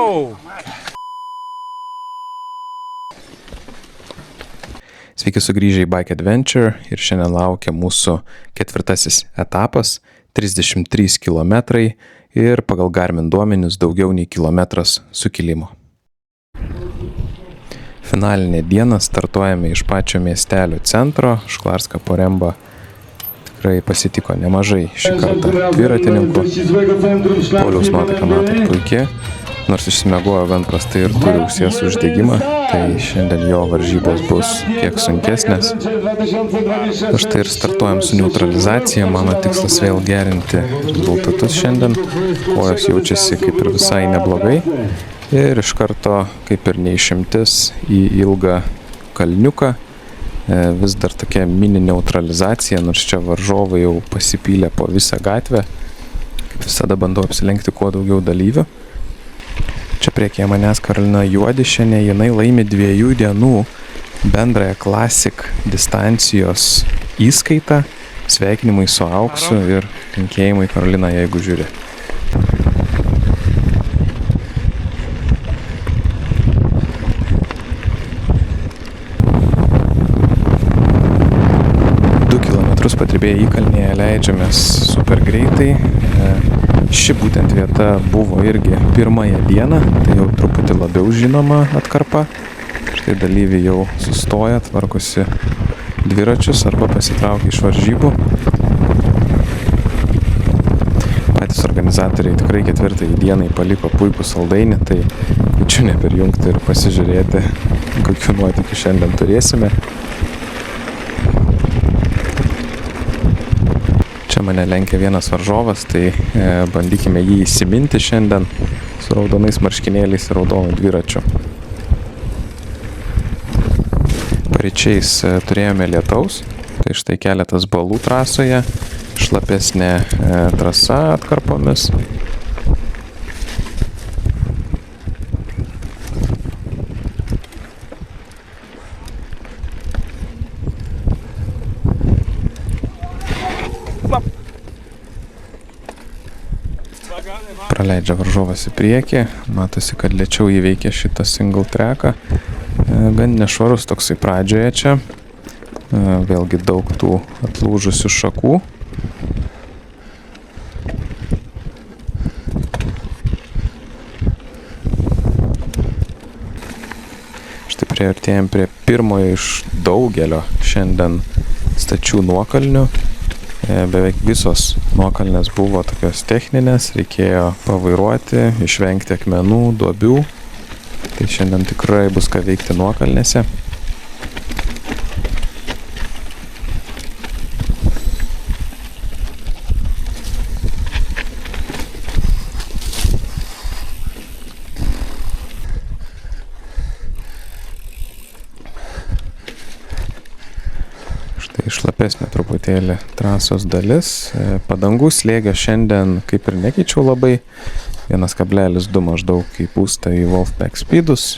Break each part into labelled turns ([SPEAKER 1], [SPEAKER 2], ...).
[SPEAKER 1] Wow! Sveiki sugrįžę į Bike Adventure ir šiandien laukia mūsų ketvirtasis etapas – 33 km ir pagal Garmin duomenis daugiau nei kilometras sukilimo. Finalinę dieną startuojame iš pačio miestelio centro, Šklarska Poremba. Tikrai pasitiko nemažai šį kartą dviratininkų. Pauliaus nuotaika matot puikiai, nors išsimiegojo gan prastai ir turi ausies uždegimą, tai šiandien jo varžybos bus kiek sunkesnės. Štai ir startuojam su neutralizacija, mano tikslas vėl gerinti rezultatus šiandien. Kojos jaučiasi kaip ir visai neblogai ir iš karto kaip ir neišimtis į ilgą kalniuką. Vis dar tokia mini neutralizacija, nors čia varžovai jau pasipylė po visą gatvę. Kaip visada bandau apsilenkti kuo daugiau dalyvių. Čia priekyje manęs Karolina Juodišienė, jinai laimi 2 dienų bendrąją Classic distancijos įskaitą. Sveikinimai su auksu ir linkėjimai Karolina, jeigu žiūri. Patribėję įkalnėje leidžiamės super greitai. Ši būtent vieta buvo irgi pirmąją dieną, tai jau truputį labiau žinoma atkarpa. Štai dalyviai jau sustoja, tvarkosi dviračius arba pasitraukia iš varžybų. Patys organizatoriai tikrai 4. dienai paliko puikų saldainį, tai kviečiu neperjungti ir pasižiūrėti, kokių nuotykių šiandien turėsime. Čia mane lenkia vienas varžovas, tai bandykime jį įsiminti šiandien su raudonais marškinėliais ir raudonų dviračiu. Paryčiais turėjome lietaus, tai štai keletas balų trasoje, šlapesnė trasa atkarpomis. Praleidžia varžovas į priekį, matosi, kad lėčiau įveikia šitą single tracką. Gan nešvarus toksai pradžioje čia, vėlgi daug tų atlūžusių šakų. Štai priartėjom prie pirmojo iš daugelio šiandien stačių nuokalnių. Beveik visos nuokalnės buvo tokios techninės, reikėjo pavairuoti, išvengti akmenų, duobių. Tai šiandien tikrai bus ką veikti nuokalnėse. Šlapesnė truputėlį trasos dalis. Padangų slėgio šiandien kaip ir nekeičiau labai. 1,2 maždaug įpūsta į Wolfpack speedus.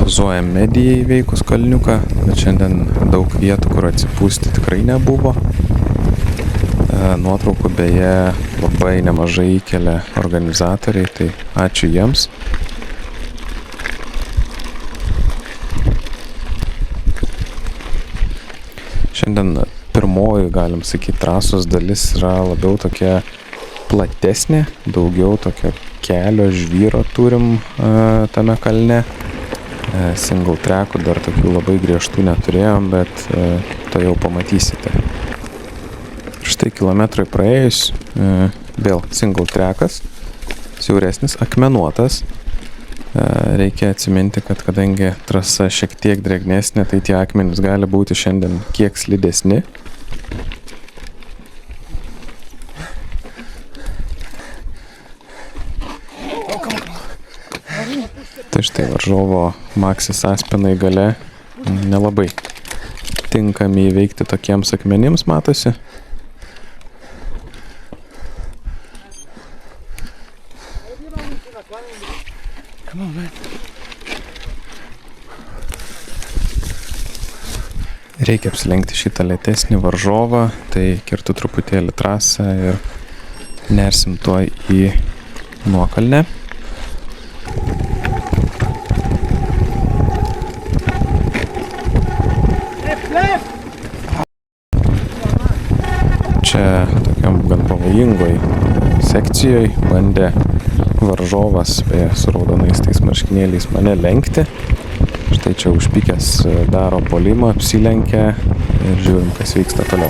[SPEAKER 1] Pozuojam medijai įveikus kalniuką, bet šiandien daug vietų, kur atsipūsti tikrai nebuvo. Nuotraukų beje labai nemažai įkelia organizatoriai, tai ačiū jiems. Šiandien pirmoji, galim sakyti, trasos dalis yra labiau tokia platesnė, daugiau tokio kelio žvyro turim tame kalne. Single trackų dar tokių labai griežtų neturėjom, bet to jau pamatysite. Štai kilometrai praėjus, vėl single trackas, siauresnis, akmenuotas. Reikia atsiminti, kad kadangi trasa šiek tiek drėgnesnė, tai tie akmenys gali būti šiandien kiek slidesni. Tai štai varžovo Maxis Aspenai gale nelabai tinkami įveikti tokiems akmenims, matosi. Reikia apsilenkti šitą lėtesnį varžovą, tai kirtu truputėlį trasą ir nersim tuoj į nuokalnę. Čia tokiam gan pavojingoj sekcijoj bandė varžovas, beje, su raudonais tais marškinėliais mane lenkti. Štai čia užpykęs daro puolimą, apsilenkia ir žiūrim, kas vyksta toliau.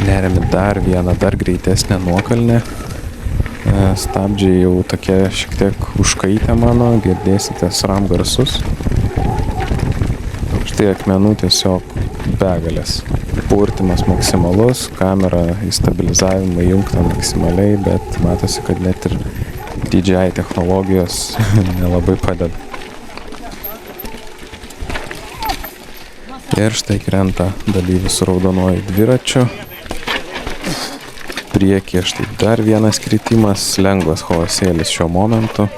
[SPEAKER 1] Neriam dar vieną, dar greitesnę nuokalnę. Stabdžiai jau tokie šiek tiek užkaitę mano, girdėsite SRAM garsus. Štai akmenų tiesiog begalės. Purtimas maksimalus, kamera į stabilizavimą įjungta maksimaliai, bet matosi, kad net ir DJI technologijos nelabai padeda. Ir štai krenta dalyvis su raudonuoju dviračiu. Priekyje štai dar vienas kritimas, lengvas chaosėlis šiuo momentu.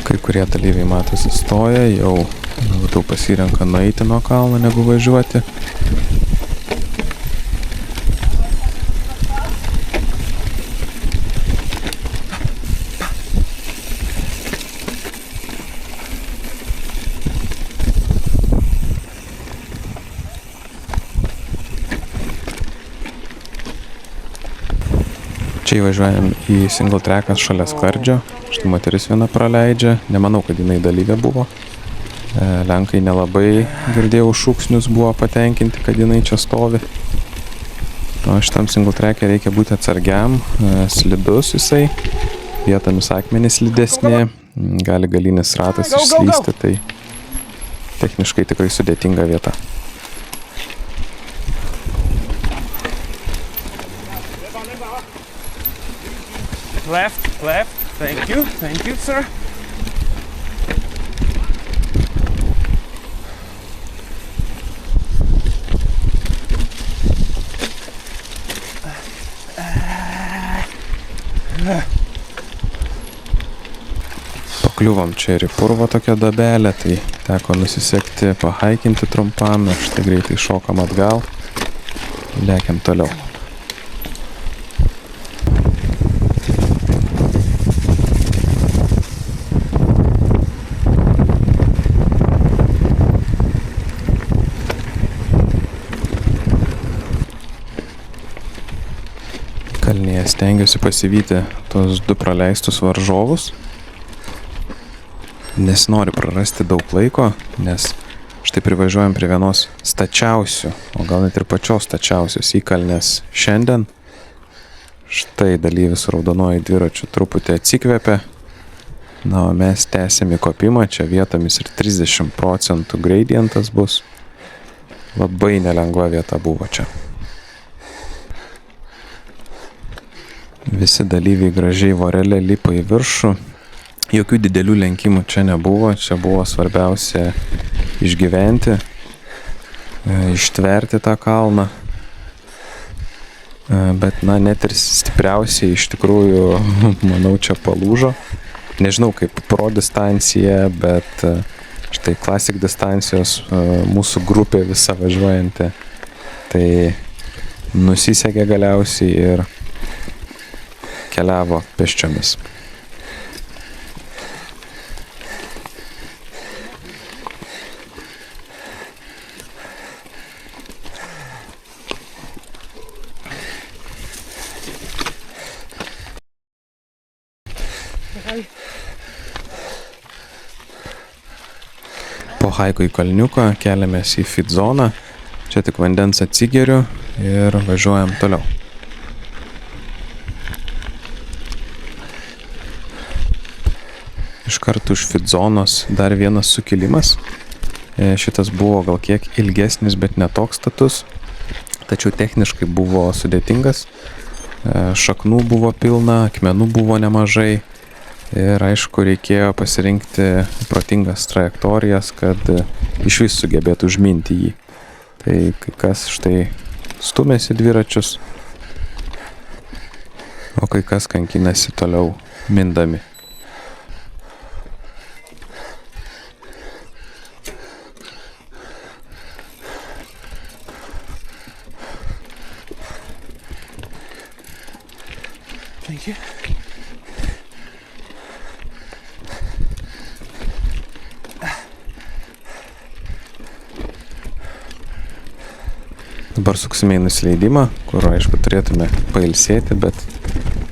[SPEAKER 1] Kai kurie dalyviai matosi stoja, jau labiau pasirenka nueiti nuo kalno negu važiuoti. Čia įvažiuojam į single tracką šalia skardžio. Štai moteris viena praleidžia. Nemanau, kad jinai dalyvė buvo. Lenkai nelabai, girdėjau, šūksnius buvo patenkinti, kad jinai čia stovi. O šitam single track'e reikia būti atsargiam. Slidus jisai. Vietomis akmenys slidesnė. Gali galinis ratas išslysti. Tai techniškai tikrai sudėtinga vieta.
[SPEAKER 2] Left, thank you, sir.
[SPEAKER 1] Pakliuvom čia ir į purvo tokią duobelę, tai teko nusisekti, pahaikinti trumpam ir štai greitai šokam atgal. Lekiam toliau. Kalnėje stengiuosi pasivyti tos du praleistus varžovus. Nesinori prarasti daug laiko, nes štai privažiuojam prie vienos stačiausių, o gal net ir pačios stačiausios įkalnės šiandien. Štai dalyvis raudonuoju dviračiu truputį atsikvėpė. Na, o mes tęsėm į kopimą, čia vietomis ir 30% gradientas bus. Labai nelengva vieta buvo čia. Visi dalyviai gražiai vorelė lipo į viršų. Jokių didelių lenkimų čia nebuvo. Čia buvo svarbiausia išgyventi, ištverti tą kalną. Bet, na, net ir stipriausiai iš tikrųjų, manau, čia palūžo. Nežinau, kaip pro distancija, bet štai Classic distancijos mūsų grupė visa važiuojanti. Tai nusisekė galiausiai ir keliavo pėsčiomis. Po haiko į kalniuką keliamės į fit zoną. Čia tik vandens atsigeriu ir važiuojam toliau. Iš karto už Fidzonos dar vienas sukilimas. Šitas buvo gal kiek ilgesnis, bet netoks status, tačiau techniškai buvo sudėtingas. Šaknų buvo pilna, akmenų buvo nemažai ir aišku reikėjo pasirinkti protingas trajektorijas, kad iš vis sugebėtų užminti jį. Tai kai kas štai stumėsi dviračius, o kai kas kankinasi toliau mindami.
[SPEAKER 2] Thank you.
[SPEAKER 1] Dabar suksime į nusileidimą, kur aišku turėtume pailsėti, bet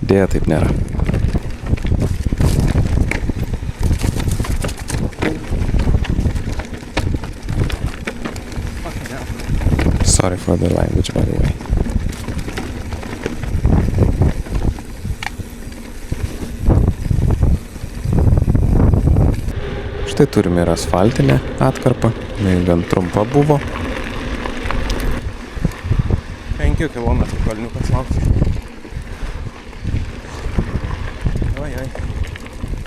[SPEAKER 1] dėja taip nėra. Sorry for the language, by the way. Štai turime ir asfaltinę atkarpą, jinai gan trumpa buvo.
[SPEAKER 2] 5 kilometrų kalniukas laukti. Oi.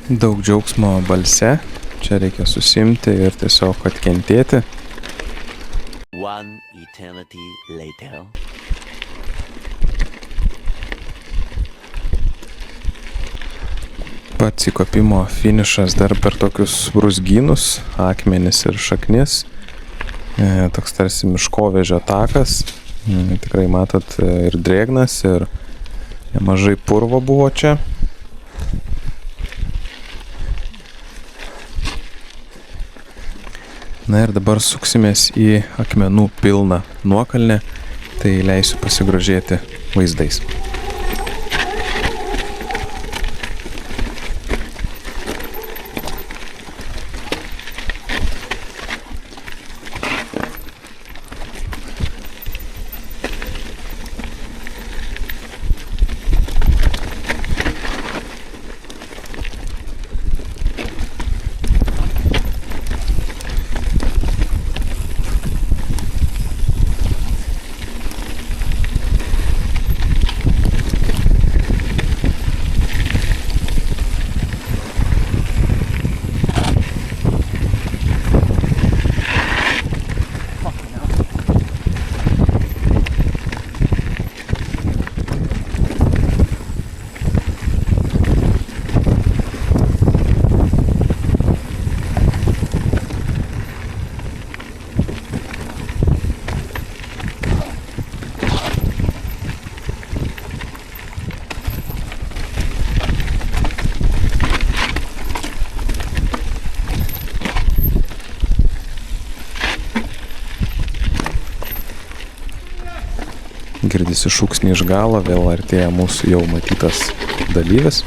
[SPEAKER 1] Daug džiaugsmo balse, čia reikia susimti ir tiesiog atkentėti.
[SPEAKER 3] One eternity later.
[SPEAKER 1] Pats įkopimo finišas dar per tokius brūzgynus, akmenis ir šaknis. Toks tarsi miškovežio takas. Tikrai matot ir drėgnas, ir nemažai purvo buvo čia. Na ir dabar suksimės į akmenų pilną nuokalnę, tai leisiu pasigrožėti vaizdais. Girdisi šūksnį iš galo, vėl artėja mūsų jau matytas dalyvis.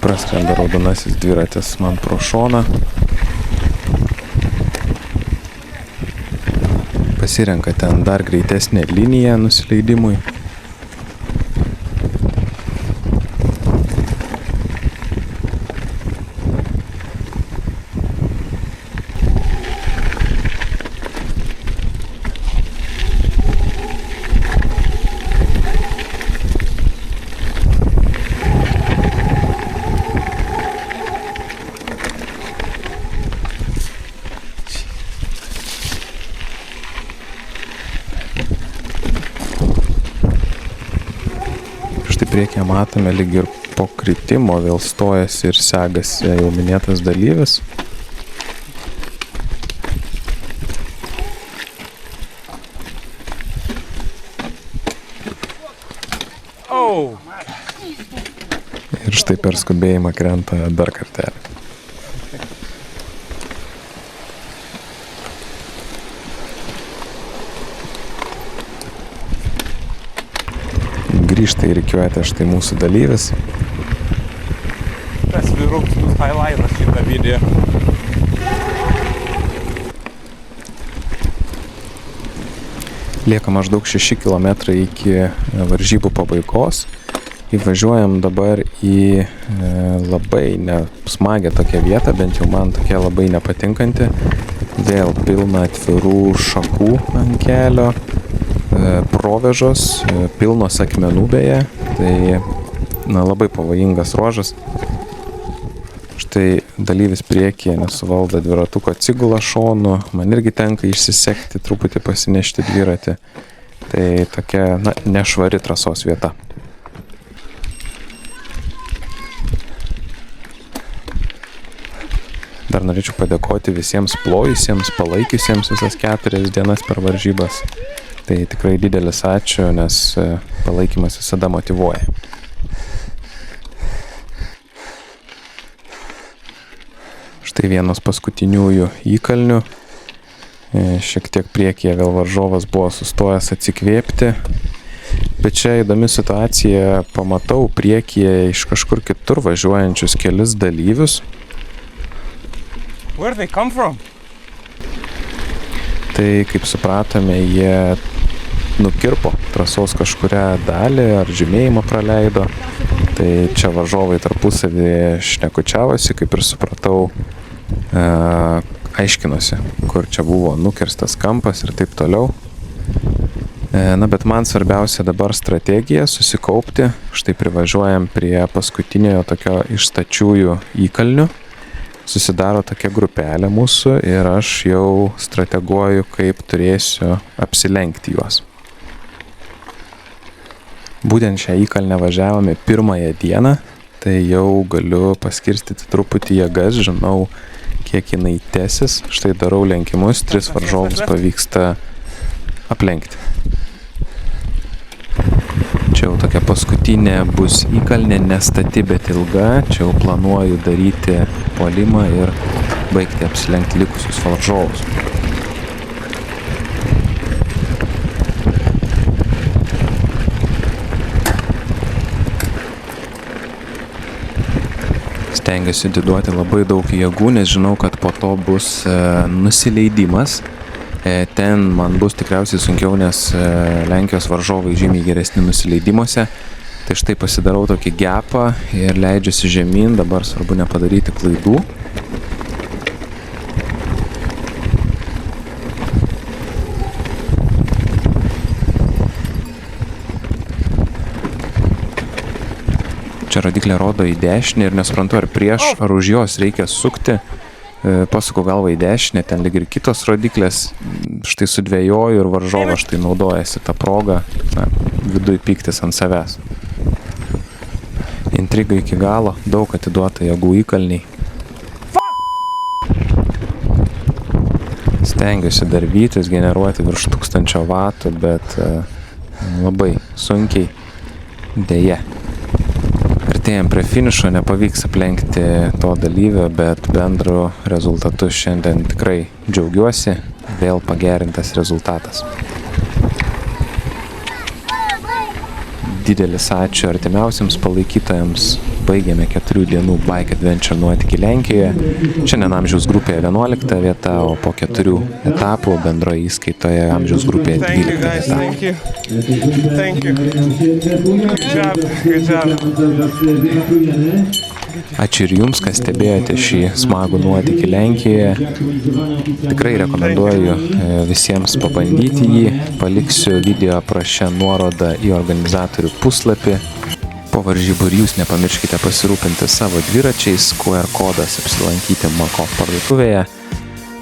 [SPEAKER 1] Praskrenda raudonasis dviratis man pro šoną. Pasirenka ten dar greitesnę liniją nusileidimui. Priekyje matome lyg ir po kritimo vėl stojasi ir segasi jau minėtas dalyvis.
[SPEAKER 2] Wow!
[SPEAKER 1] Ir štai per skubėjimą krenta dar kartelį. Grįžta į rikiuotę štai mūsų dalyvis.
[SPEAKER 2] Tas vyruks bus highlightas šitą video.
[SPEAKER 1] Lieka maždaug 6 km iki varžybų pabaigos. Įvažiuojam dabar į labai nesmagę tokią vietą, bent jau man tokia labai nepatinkanti. Vėl pilna atvirų šakų ant kelio, provėžos, pilnos akmenų beje. Tai labai pavojingas ruožas. Štai dalyvis priekyje nesuvaldo dviratuko, atsigula šonu, man irgi tenka išsisekti, truputį pasinešti dviratį. Tai tokia nešvari trasos vieta. Dar norėčiau padėkoti visiems plojusiems, palaikiusiems visas 4 dienas per varžybas. Tai tikrai didelis ačiū, nes palaikymas visada motyvuoja. Štai vienas paskutiniųjų įkalnių. Šiek tiek priekyje vėl varžovas buvo sustojęs atsikvėpti. Bet čia įdomi situacija, pamatau priekyje iš kažkur kitur važiuojančius kelis dalyvius.
[SPEAKER 2] Where they come from?
[SPEAKER 1] Tai, kaip supratome, jie nukirpo trasos kažkurią dalį ar žymėjimą praleido. Tai čia varžovai tarpusavį šnekučiavosi, kaip ir supratau, aiškinosi, kur čia buvo nukirstas kampas ir taip toliau. Bet man svarbiausia dabar strategija susikaupti. Štai privažiuojam prie paskutiniojo tokio iš stačiųjų įkalnių. Susidaro tokia grupelė mūsų ir aš jau strateguoju, kaip turėsiu apsilenkti juos. Būtent šią įkalnę važiavome pirmąją dieną, tai jau galiu paskirstyti truputį jėgas, žinau, kiek jinai tęsis. Štai darau lenkimus, 3 varžovus pavyksta aplenkti. Čia jau tokia paskutinė bus įkalnė, nestati, bet ilga. Čia jau planuoju daryti puolimą ir baigti apsilenkti likusius varžovus. Stengiuosi atiduoti labai daug jėgų, nes žinau, kad po to bus nusileidimas. Ten man bus tikriausiai sunkiau, nes Lenkijos varžovai žymiai geresni nusileidimuose. Tai štai pasidarau tokį gepą ir leidžiuosi žemyn, dabar svarbu nepadaryti klaidų. Čia rodiklė rodo į dešinę ir nesuprantu, ar prieš, ar už jos reikia sukti. Pasuku galvą į dešinę, ten lyg ir kitos rodiklės. Štai sudvėjoju ir varžovas štai naudojasi tą progą, viduj pyktis ant savęs. Intriga iki galo, daug atiduota jėgų įkalniai. Stengiuosi dar vytis, generuoti virš 1000 vatų, bet labai sunkiai, deja. Artėjam prie finišo, nepavyks aplenkti to dalyvio, bet bendru rezultatu šiandien tikrai džiaugiuosi, vėl pagerintas rezultatas. Didelis ačiū artimiausiams palaikytojams. Baigėme 4 dienų Bike Adventure nuotykį Lenkijoje. Šiandien amžiaus grupėje 11 vieta, o po 4 etapų bendroje įskaitoje amžiaus grupėje 12 vieta.
[SPEAKER 2] Thank you. Good job.
[SPEAKER 1] Ačiū ir jums, kas stebėjote šį smagų nuotykį Lenkijoje. Tikrai rekomenduoju visiems pabandyti jį. Paliksiu video apraše nuorodą į organizatorių puslapį. Po varžybų ir jūs nepamirškite pasirūpinti savo dviračiais. QR kodas apsilankyti Makov parduotuvėje.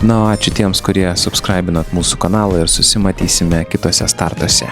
[SPEAKER 1] Na, ačiū tiems, kurie subscribinat mūsų kanalą ir susimatysime kitose startuose.